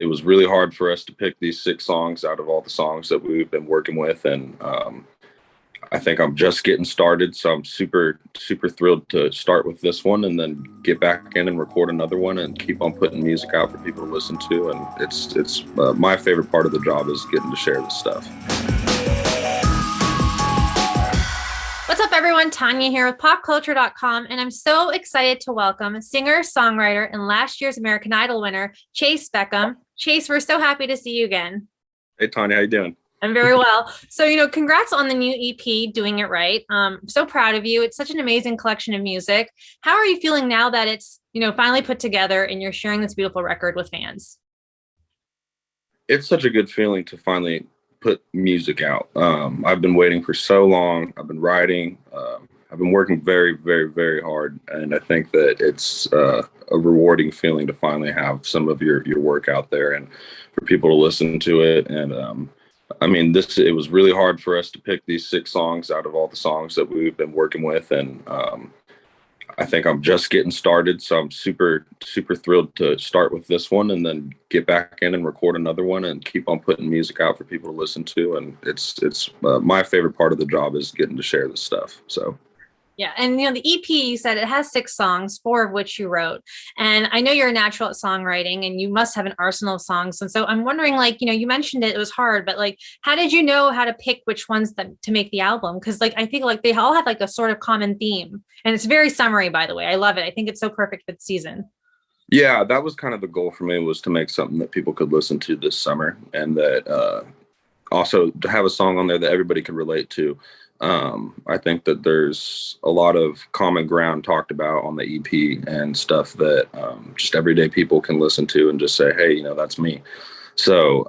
was really hard for us to pick these 6 songs out of all the songs that we've been working with, and I think I'm just getting started, so I'm super, super thrilled to start with this one and then get back in and record another one and keep on putting music out for people to listen to. And it's my favorite part of the job is getting to share this stuff. What's up, everyone? Tania here with PopCulture.com, and I'm so excited to welcome singer, songwriter, and last year's American Idol winner, Chayce Beckham. Chayce, we're so happy to see you again. Hey, Tania, how you doing? I'm very well. So, congrats on the new EP, Doing It Right. I'm so proud of you. It's such an amazing collection of music. How are you feeling now that it's, finally put together and you're sharing this beautiful record with fans? It's such a good feeling to finally put music out. I've been waiting for so long. I've been writing. I've been working very, very, very hard. And I think that it's a rewarding feeling to finally have some of your work out there and for people to listen to it. And, it was really hard for us to pick these 6 songs out of all the songs that we've been working with. And I think I'm just getting started. So I'm super, super thrilled to start with this one and then get back in and record another one and keep on putting music out for people to listen to. And it's my favorite part of the job is getting to share this stuff. So. Yeah. And, the EP, you said it has 6 songs, 4 of which you wrote. And I know you're a natural at songwriting and you must have an arsenal of songs. And so I'm wondering, you mentioned it was hard, but how did you know how to pick which ones to make the album? Because I think they all have a sort of common theme, and it's very summery, by the way. I love it. I think it's so perfect for the season. Yeah, that was kind of the goal for me, was to make something that people could listen to this summer, and that also to have a song on there that everybody could relate to. I think that there's a lot of common ground talked about on the EP and stuff that just everyday people can listen to and just say, hey, that's me. So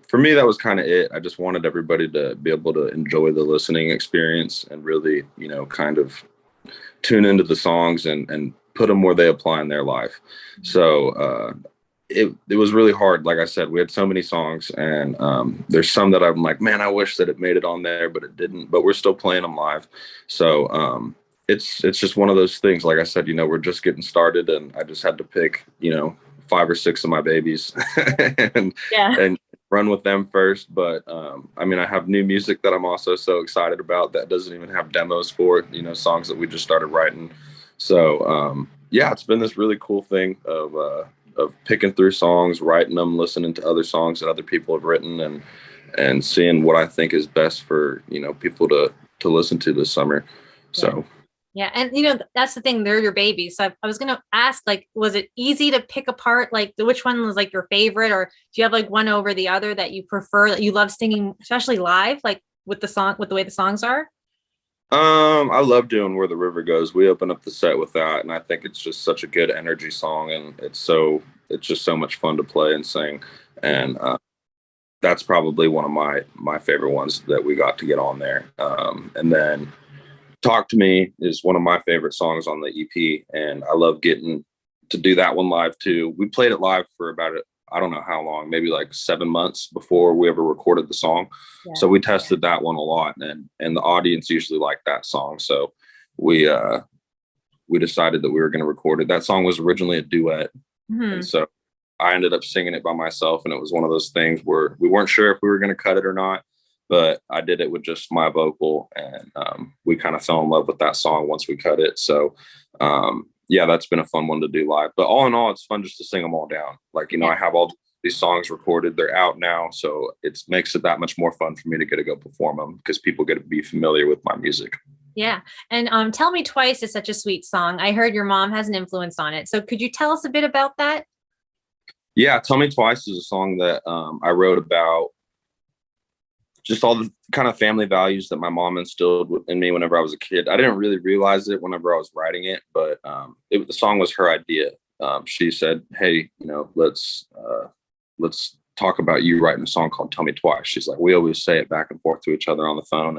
for me, that was kind of it. I just wanted everybody to be able to enjoy the listening experience and really, kind of tune into the songs and put them where they apply in their life. So it was really hard. Like I said, we had so many songs, and there's some that I'm like, man, I wish that it made it on there, but it didn't. But we're still playing them live. So it's just one of those things. Like I said, we're just getting started, and I just had to pick, 5 or 6 of my babies and run with them first. But I have new music that I'm also so excited about that doesn't even have demos for it. Songs that we just started writing. So it's been this really cool thing of picking through songs, writing them, listening to other songs that other people have written, and seeing what I think is best for, people to listen to this summer. So. Yeah. And, that's the thing. They're your babies. So I was going to ask, was it easy to pick apart, which one was your favorite, or do you have one over the other that you prefer, that you love singing, especially live, with the way the songs are? I love doing Where the River Goes. We open up the set with that, and I think it's just such a good energy song, and it's just so much fun to play and sing. And that's probably one of my favorite ones that we got to get on there. And then Talk to Me is one of my favorite songs on the EP, and I love getting to do that one live too. We played it live for about I don't know how long, maybe 7 months before we ever recorded the song. Yeah. So we tested that one a lot, and the audience usually liked that song. So we decided that we were going to record it. That song was originally a duet. Mm-hmm. And so I ended up singing it by myself. And it was one of those things where we weren't sure if we were going to cut it or not, but I did it with just my vocal, and we kind of fell in love with that song once we cut it. So, that's been a fun one to do live. But all in all, it's fun just to sing them all down. I have all these songs recorded. They're out now. So it makes it that much more fun for me to get to go perform them, because people get to be familiar with my music. Yeah. And Tell Me Twice is such a sweet song. I heard your mom has an influence on it. So could you tell us a bit about that? Yeah. Tell Me Twice is a song that I wrote about just all the kind of family values that my mom instilled in me whenever I was a kid. I didn't really realize it whenever I was writing it, but the song was her idea. She said, hey, let's talk about you writing a song called Tell Me Twice. She's like, we always say it back and forth to each other on the phone.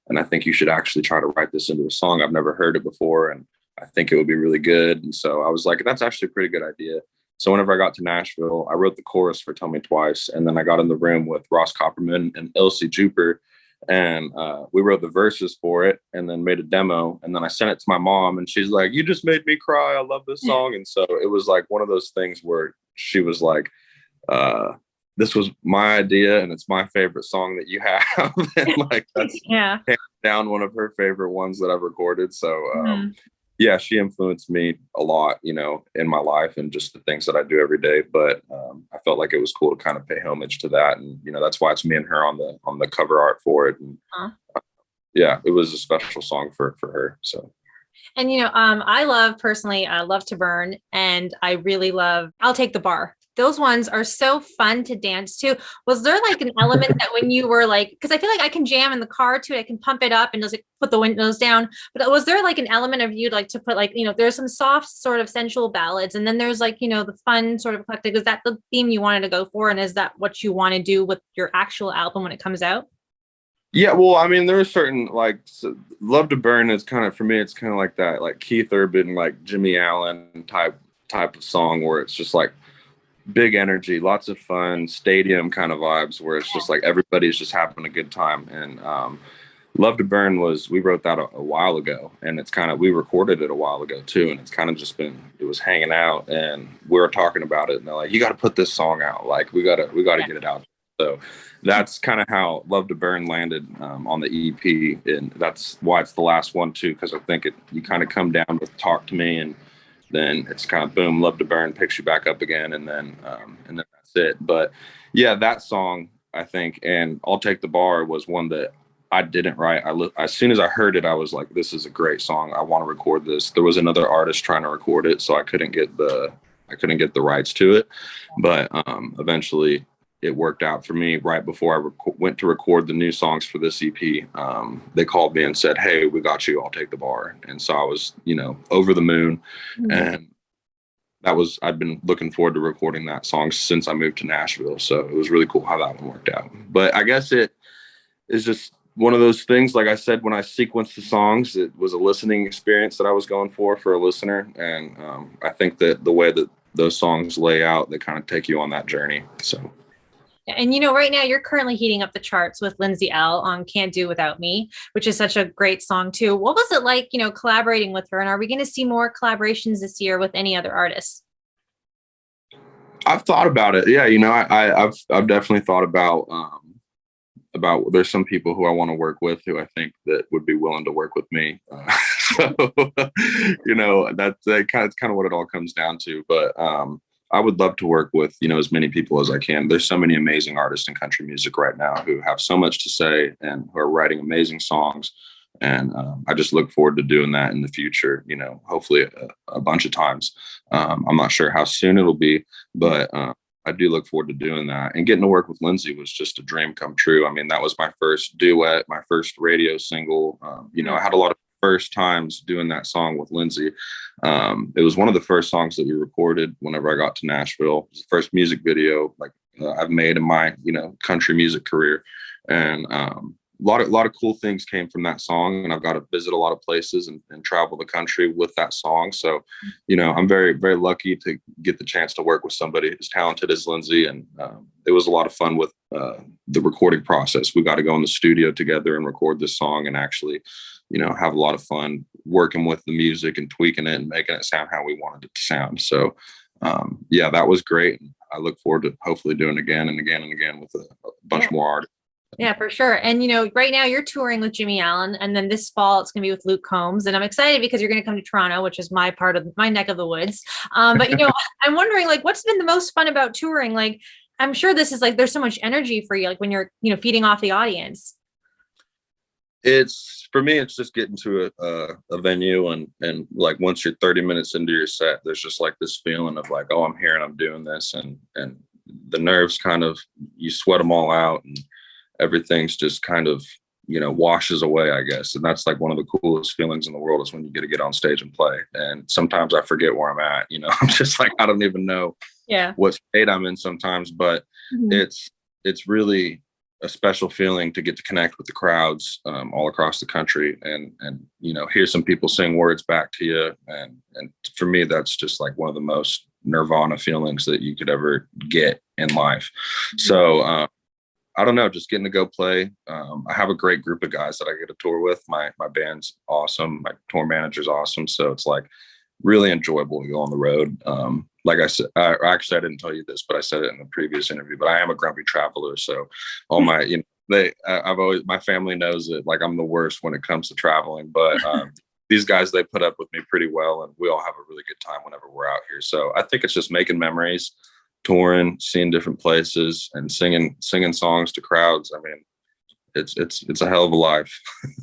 And I think you should actually try to write this into a song. I've never heard it before, and I think it would be really good. And so I was like, that's actually a pretty good idea. So whenever I got to Nashville, I wrote the chorus for Tell Me Twice. And then I got in the room with Ross Copperman and Elsie Juper, and we wrote the verses for it and then made a demo. And then I sent it to my mom, and she's like, you just made me cry. I love this song. And so it was one of those things where she was like, this was my idea and it's my favorite song that you have. And like that's Yeah. hands down one of her favorite ones that I've recorded. So Mhm. yeah, she influenced me a lot, in my life and just the things that I do every day. But I felt like it was cool to kind of pay homage to that, and that's why it's me and her on the cover art for it. And Huh. yeah, it was a special song for her. So And I love personally, Love to Burn, and I really love I'll Take the Bar. Those ones are so fun to dance to. Was there like an element that when you were like, because I feel like I can jam in the car too, I can pump it up and just like put the windows down. But was there like an element of you like to put like, there's some soft sort of sensual ballads, and then there's like, the fun sort of eclectic. Is that the theme you wanted to go for? And is that what you want to do with your actual album when it comes out? yeah, well, I mean, there are certain Love to Burn is kind of, for me, it's kind of like that, like Keith Urban, like Jimmie Allen type of song where it's just like big energy, lots of fun, stadium kind of vibes where it's just like everybody's just having a good time. And Love to Burn we wrote that a while ago, and it's kind of, we recorded it a while ago too, and it's kind of just been, it was hanging out, and we were talking about it, and they're like, you got to put this song out, like we got to get it out. So that's kind of how Love to Burn landed on the EP, and that's why it's the last one too, because I think you kind of come down with Talk to Me, and then it's kind of boom, Love to Burn picks you back up again, and then that's it. But yeah, that song I think, and I'll Take the Bar was one that I didn't write. As soon as I heard it, I was like, this is a great song. I want to record this. There was another artist trying to record it, so I couldn't get the rights to it. But eventually it worked out for me. Right before I went to record the new songs for this EP, they called me and said, hey, we got you, I'll Take the Bar. And so I was, over the moon. Mhm. And I've been looking forward to recording that song since I moved to Nashville. So it was really cool how that one worked out. But I guess it is just one of those things. Like I said, when I sequenced the songs, it was a listening experience that I was going for a listener. And I think that the way that those songs lay out, they kind of take you on that journey. So. And right now you're currently heating up the charts with Lindsay Ell on Can't Do Without Me, which is such a great song too. What was it like, collaborating with her? And are we going to see more collaborations this year with any other artists? I've thought about it. Yeah, I've definitely thought about there's some people who I want to work with who I think that would be willing to work with me. So that's kind of what it all comes down to. But I would love to work with as many people as I can. There's so many amazing artists in country music right now who have so much to say and who are writing amazing songs. And I just look forward to doing that in the future. Hopefully a bunch of times. I'm not sure how soon it'll be, but I do look forward to doing that. And getting to work with Lindsay was just a dream come true. I mean, that was my first duet, my first radio single. I had a lot of first times doing that song with Lindsay. It was one of the first songs that we recorded whenever I got to Nashville. It was the first music video I've made in my country music career, and a lot of cool things came from that song, and I've got to visit a lot of places and travel the country with that song. So, I'm very, very lucky to get the chance to work with somebody as talented as Lindsay. And it was a lot of fun with the recording process. We got to go in the studio together and record this song and actually, have a lot of fun working with the music and tweaking it and making it sound how we wanted it to sound. So, yeah, that was great. I look forward to hopefully doing it again and again and again with a bunch more artists. Yeah, for sure. And right now you're touring with Jimmie Allen, and then this fall it's going to be with Luke Combs. And I'm excited because you're going to come to Toronto, which is my part of my neck of the woods. But I'm wondering, like, what's been the most fun about touring? Like, I'm sure this is like there's so much energy for you, like when you're feeding off the audience. It's for me, it's just getting to a venue and like once you're 30 minutes into your set, there's just like this feeling of like, oh, I'm here and I'm doing this, and the nerves kind of, you sweat them all out, and everything's just kind of washes away, I guess. And that's like one of the coolest feelings in the world, is when you get to get on stage and play. And sometimes I forget where I'm at. I'm just like, I don't even know what state I'm in sometimes. But it's really a special feeling to get to connect with the crowds all across the country, and hear some people sing words back to you. And for me, that's just like one of the most nirvana feelings that you could ever get in life. So I don't know, just getting to go play. I have a great group of guys that I get to tour with. My band's awesome. My tour manager's awesome. So it's like really enjoyable to go on the road. Like I said, I didn't tell you this, but I said it in the previous interview, but I am a grumpy traveler. So all my, I've always, my family knows it. Like I'm the worst when it comes to traveling, but these guys, they put up with me pretty well, and we all have a really good time whenever we're out here. So I think it's just making memories, touring, seeing different places, and singing songs to crowds. I mean, it's a hell of a life.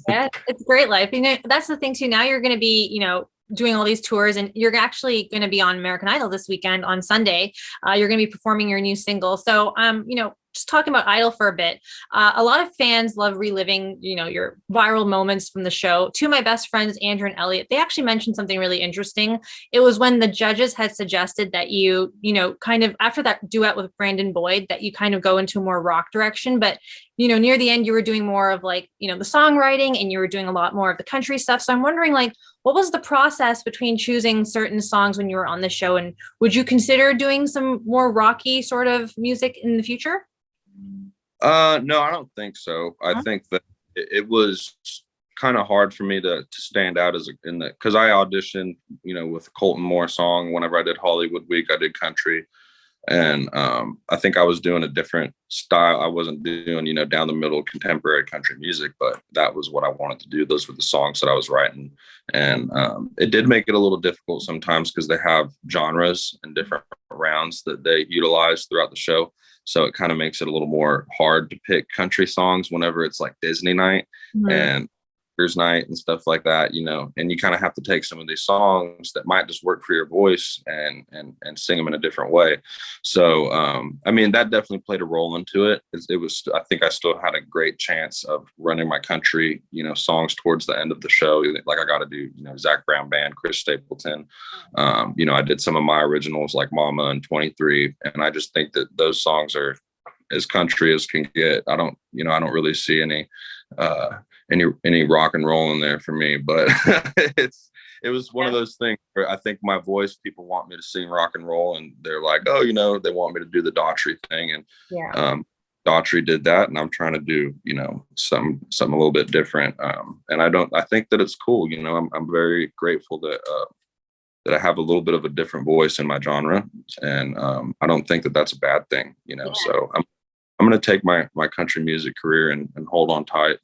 Yeah, it's a great life. That's the thing too. Now you're going to be, doing all these tours, and you're actually going to be on American Idol this weekend on Sunday. You're going to be performing your new single. So, just talking about Idol for a bit. A lot of fans love reliving, your viral moments from the show. Two of my best friends, Andrew and Elliot, they actually mentioned something really interesting. It was when the judges had suggested that you, kind of after that duet with Brandon Boyd, that you kind of go into a more rock direction. But, near the end, you were doing more of like, the songwriting, and you were doing a lot more of the country stuff. So I'm wondering, like, what was the process between choosing certain songs when you were on the show? And would you consider doing some more rocky sort of music in the future? No, I don't think so. I think that it was kind of hard for me to stand out because I auditioned, with Colton Moore song. Whenever I did Hollywood Week, I did country. And I think I was doing a different style. I wasn't doing, down the middle contemporary country music, but that was what I wanted to do. Those were the songs that I was writing. And it did make it a little difficult sometimes because they have genres and different rounds that they utilize throughout the show. So it kind of makes it a little more hard to pick country songs whenever it's like Disney night and night and stuff like that, and you kind of have to take some of these songs that might just work for your voice and sing them in a different way. So I mean, that definitely played a role into it. I think I still had a great chance of running my country songs towards the end of the show. Like I got to do Zach Brown Band, Chris Stapleton. I did some of my originals like Mama and 23, and I just think that those songs are as country as can get. I don't really see any rock and roll in there for me, but it was one of those things where I think my voice, people want me to sing rock and roll, and they're like, oh, they want me to do the Daughtry thing. And Daughtry did that, and I'm trying to do, something a little bit different. And I think that it's cool. I'm very grateful that I have a little bit of a different voice in my genre. And I don't think that that's a bad thing, so I'm going to take my country music career and hold on tight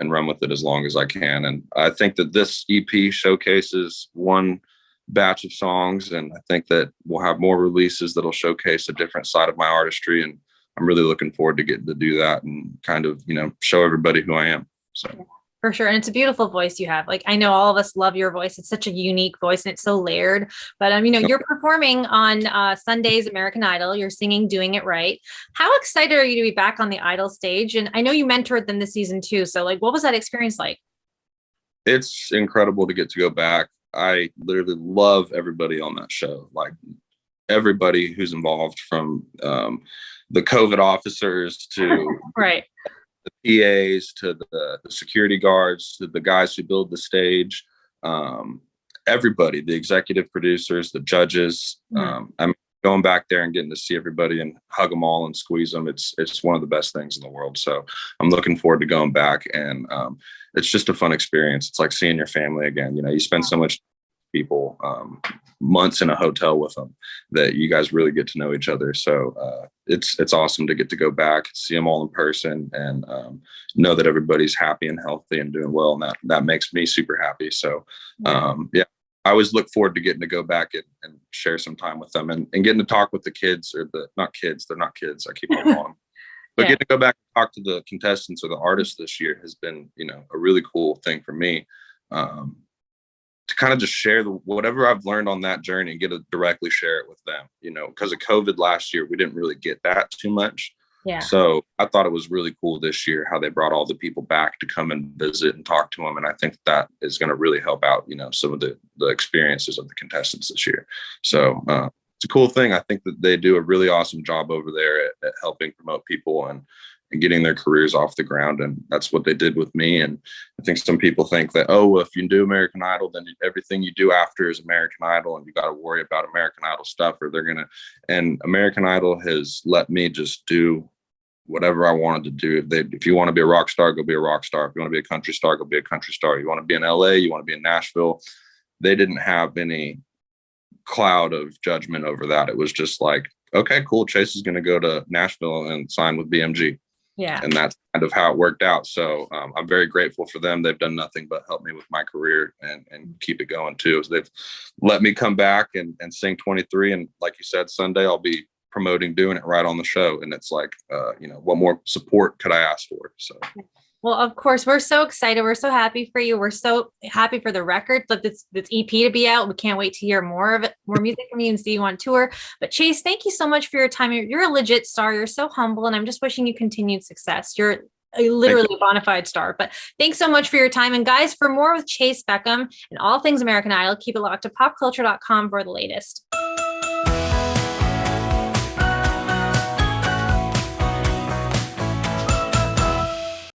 and run with it as long as I can. And I think that this EP showcases one batch of songs, and I think that we'll have more releases that'll showcase a different side of my artistry. And I'm really looking forward to getting to do that and kind of, show everybody who I am. So. For sure. And it's a beautiful voice you have. Like, I know all of us love your voice. It's such a unique voice, and it's so layered. But, you're performing on Sunday's American Idol. You're singing Doing It Right. How excited are you to be back on the Idol stage? And I know you mentored them this season too. So, like, what was that experience like? It's incredible to get to go back. I literally love everybody on that show. Like, everybody who's involved, from the COVID officers to right. the PAs to the security guards to the guys who build the stage, everybody, the executive producers, the judges. I'm going back there and getting to see everybody and hug them all and squeeze them. It's one of the best things in the world. So I'm looking forward to going back, and it's just a fun experience. It's like seeing your family again. You spend so much people, months in a hotel with them, that you guys really get to know each other. So it's awesome to get to go back, see them all in person, and know that everybody's happy and healthy and doing well. And that makes me super happy. So I always look forward to getting to go back and share some time with them and getting to talk with the kids, or not kids. They're not kids. I keep on calling them. But getting to go back and talk to the contestants or the artists this year has been, a really cool thing for me. To kind of just share whatever I've learned on that journey and get to directly share it with them, because of COVID last year, we didn't really get that too much. Yeah. So I thought it was really cool this year how they brought all the people back to come and visit and talk to them. And I think that is going to really help out, some of the experiences of the contestants this year. So it's a cool thing. I think that they do a really awesome job over there at helping promote people and getting their careers off the ground. And that's what they did with me. And I think some people think that, well, if you do American Idol, then everything you do after is American Idol, and you got to worry about American Idol stuff, or and American Idol has let me just do whatever I wanted to do. If you want to be a rock star, go be a rock star. If you want to be a country star, go be a country star. You want to be in LA, you want to be in Nashville. They didn't have any cloud of judgment over that. It was just like, okay, cool. Chayce is going to go to Nashville and sign with BMG. Yeah. And that's kind of how it worked out. So I'm very grateful for them. They've done nothing but help me with my career and keep it going too. So they've let me come back and sing 23. And like you said, Sunday I'll be promoting doing it right on the show. And it's like, what more support could I ask for? So. Well, of course, we're so excited. We're so happy for you. We're so happy for the record, that this EP to be out. We can't wait to hear more of it, more music from you, and see you on tour. But Chayce, thank you so much for your time. You're a legit star. You're so humble, and I'm just wishing you continued success. You're literally a bona fide star. But thanks so much for your time. And guys, for more with Chayce Beckham and all things American Idol, keep it locked to popculture.com for the latest.